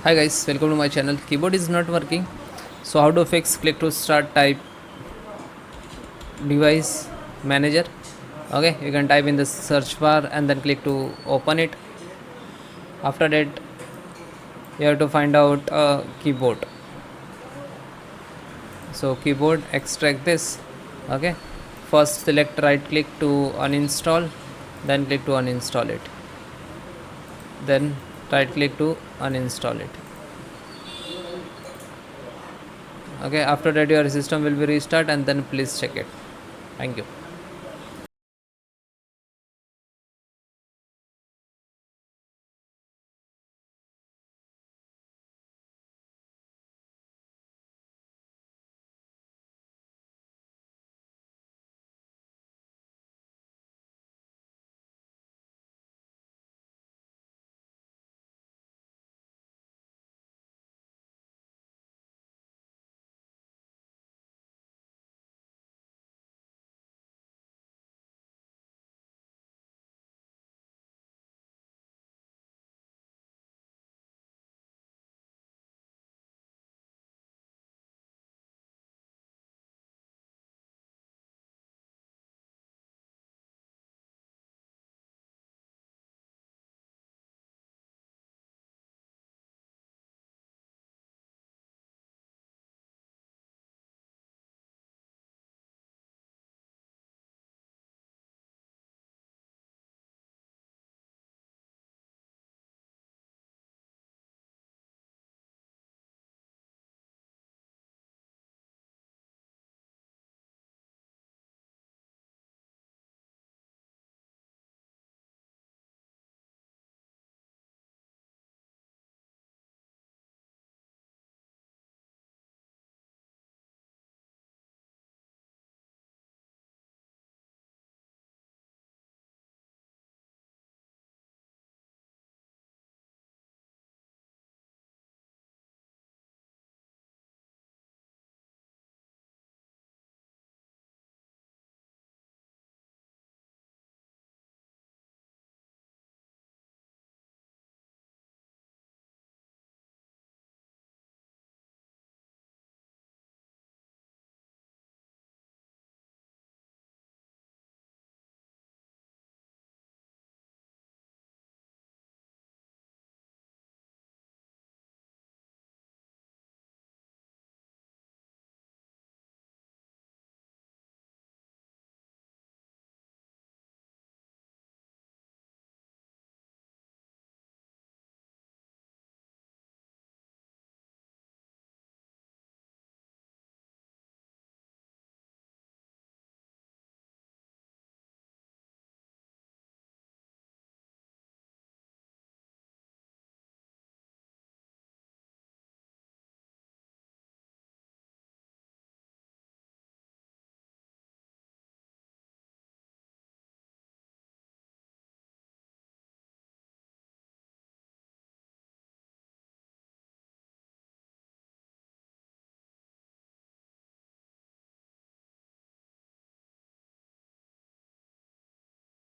Hi guys, welcome to my channel. Keyboard is not working, so how to fix? Click to start, type device manager. Okay, you can type in the search bar and then click to open it. After that, you have to find out keyboard. So keyboard, extract this. Okay, first select right click to uninstall, then click to uninstall it, then right click to uninstall it. Okay, after that your system will be restart and then please check it. Thank you.